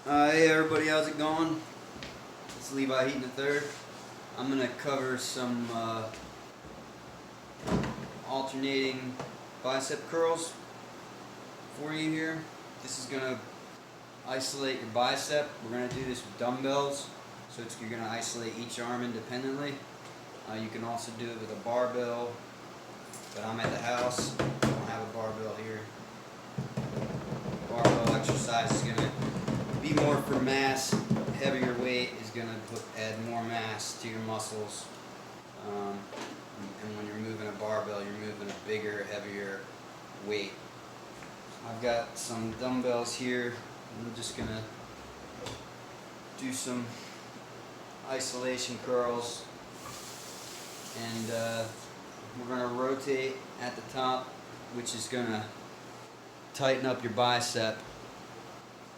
Hey everybody, how's it going? It's Levi Heaton III. I'm going to cover some alternating bicep curls for you here. This is going to isolate your bicep. We're going to do this with dumbbells, so you're going to isolate each arm independently. You can also do it with a barbell, but I'm at the house. I don't have a barbell here. Barbell exercise is going to be more for mass. Heavier weight is going to add more mass to your muscles. And when you're moving a barbell, you're moving a bigger, heavier weight. I've got some dumbbells here. I'm just going to do some isolation curls. And we're going to rotate at the top, which is going to tighten up your bicep.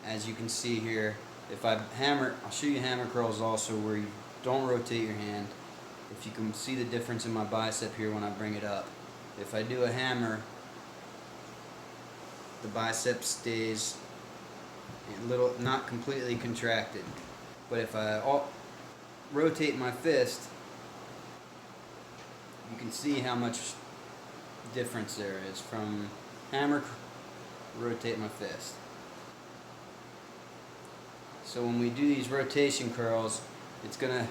As you can see here, if I hammer, I'll show you hammer curls also where you don't rotate your hand. If you can see the difference in my bicep here when I bring it up. If I do a hammer, the bicep stays a little, not completely contracted. But if I rotate my fist, you can see how much difference there is from hammer, rotate my fist. So when we do these rotation curls, it's going to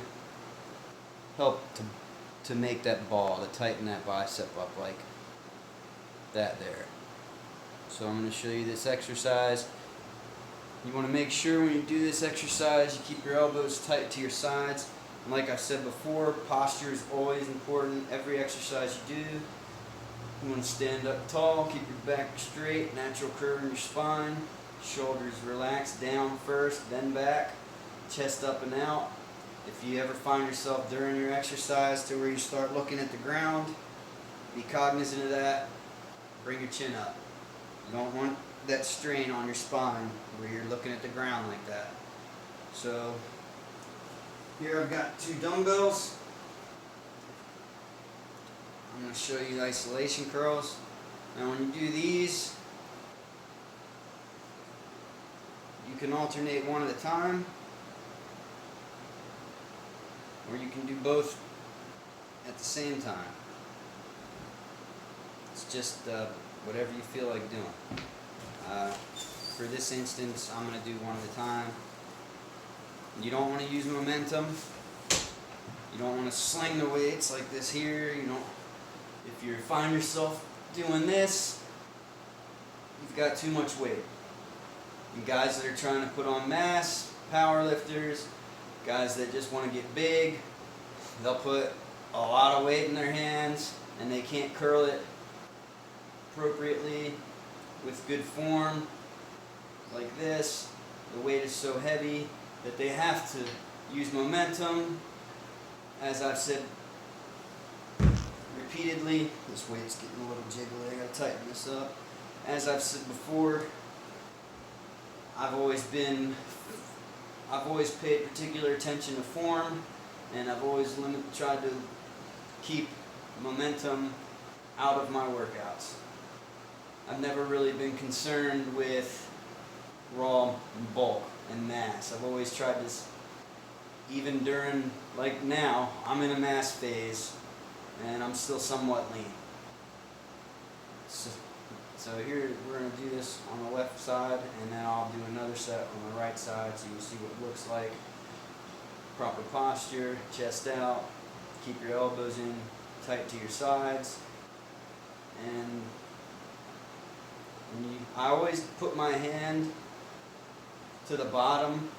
help to make that ball, to tighten that bicep up like that there. So I'm going to show you this exercise. You want to make sure when you do this exercise, you keep your elbows tight to your sides. And like I said before, posture is always important. Every exercise you do, you want to stand up tall, keep your back straight, natural curve in your spine. Shoulders relaxed down first, then back, chest up and out. If you ever find yourself during your exercise to where you start looking at the ground, be cognizant of that. Bring your chin up. You don't want that strain on your spine where you're looking at the ground like that. So here I've got two dumbbells. I'm going to show you the isolation curls. Now when you do these, you can alternate one at a time, or you can do both at the same time. It's just whatever you feel like doing. For this instance, I'm going to do one at a time. You don't want to use momentum. You don't want to sling the weights like this here. If you find yourself doing this, you've got too much weight. And guys that are trying to put on mass, power lifters, guys that just want to get big, they'll put a lot of weight in their hands and they can't curl it appropriately with good form like this. The weight is so heavy that they have to use momentum. As I've said repeatedly, this weight's getting a little jiggly, I gotta tighten this up. As I've said before, I've always paid particular attention to form, and I've always tried to keep momentum out of my workouts. I've never really been concerned with raw bulk and mass. I've always tried to, even during, like now, I'm in a mass phase, and I'm still somewhat lean. So here we're going to do this on the left side, and then I'll do another set on the right side so you can see what it looks like. Proper posture, chest out, keep your elbows in tight to your sides. And I always put my hand to the bottom,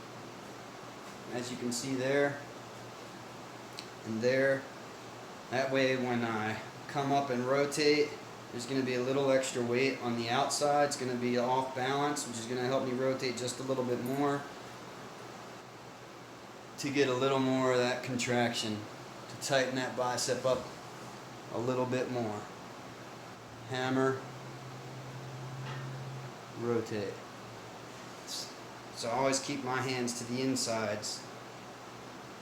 as you can see there and there. That way when I come up and rotate, there's going to be a little extra weight on the outside. It's going to be off balance, which is going to help me rotate just a little bit more to get a little more of that contraction, to tighten that bicep up a little bit more. Hammer, rotate. So I always keep my hands to the insides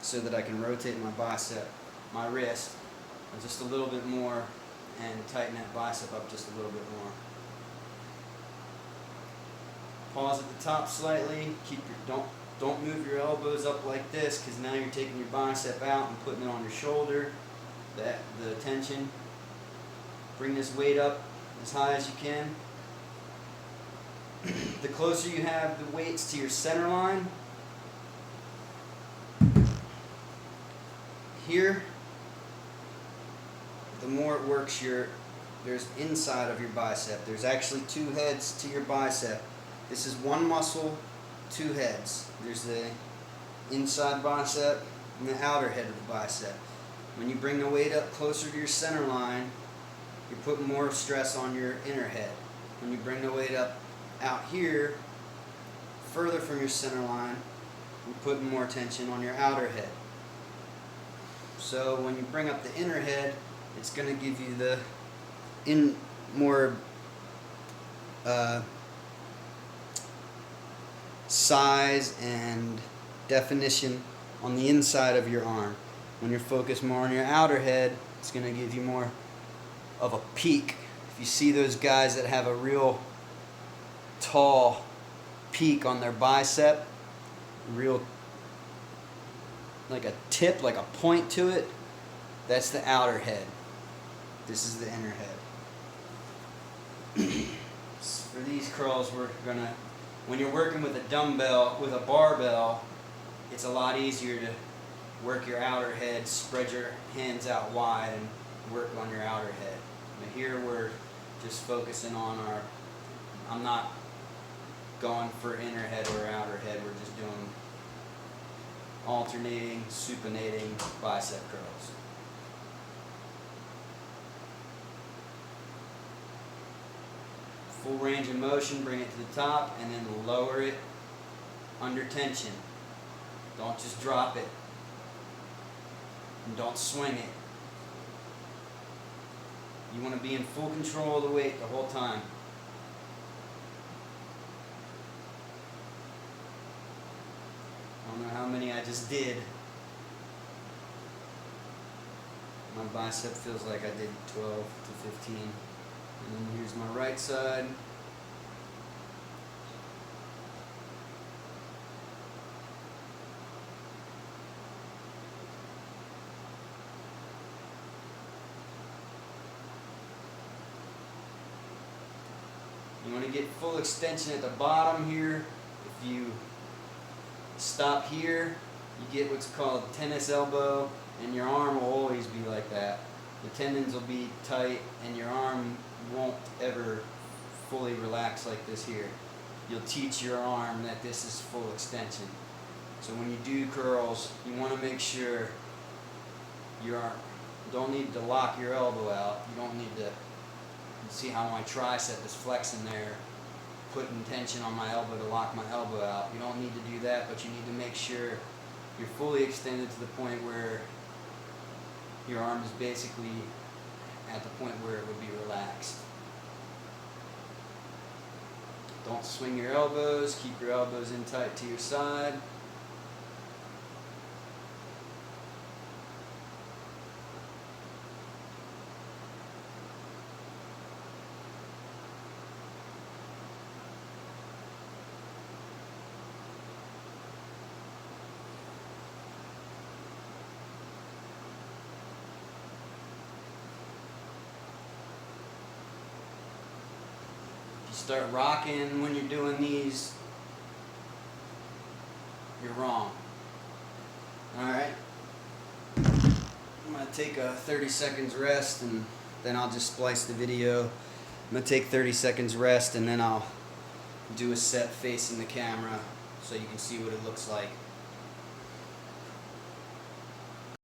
so that I can rotate my bicep, my wrist, just a little bit more, and tighten that bicep up just a little bit more. Pause at the top slightly. Keep your don't move your elbows up like this, because now you're taking your bicep out and putting it on your shoulder. The tension. Bring this weight up as high as you can. The closer you have the weights to your center line, here, the more it works there's inside of your bicep. There's actually two heads to your bicep. This is one muscle, two heads. There's the inside bicep and the outer head of the bicep. When you bring the weight up closer to your center line, you're putting more stress on your inner head. When you bring the weight up out here, further from your center line, you're putting more tension on your outer head. So when you bring up the inner head, it's going to give you the more size and definition on the inside of your arm. When you're focused more on your outer head, it's going to give you more of a peak. If you see those guys that have a real tall peak on their bicep, real like a tip, like a point to it, that's the outer head. This is the inner head. For these curls, we're gonna, when you're working with a dumbbell, with a barbell, it's a lot easier to work your outer head, spread your hands out wide and work on your outer head. But here we're just focusing on I'm not going for inner head or outer head, we're just doing alternating, supinating bicep curls. Full range of motion, bring it to the top and then lower it under tension. Don't just drop it. And don't swing it. You want to be in full control of the weight the whole time. I don't know how many I just did. My bicep feels like I did 12 to 15. And then here's my right side. You want to get full extension at the bottom here. If you stop here, you get what's called tennis elbow, and your arm will always be like that. The tendons will be tight and your arm won't ever fully relax like this here. You'll teach your arm that this is full extension. So when you do curls, you want to make sure you don't need to lock your elbow out. You don't need to, see how my tricep is flexing there, putting tension on my elbow to lock my elbow out. You don't need to do that, but you need to make sure you're fully extended to the point where your arm is basically at the point where it would be relaxed. Don't swing your elbows. Keep your elbows in tight to your side. Start rocking when you're doing these, you're wrong. Alright? I'm going to take a 30 seconds rest and then I'll just splice the video. I'm going to take 30 seconds rest and then I'll do a set facing the camera so you can see what it looks like.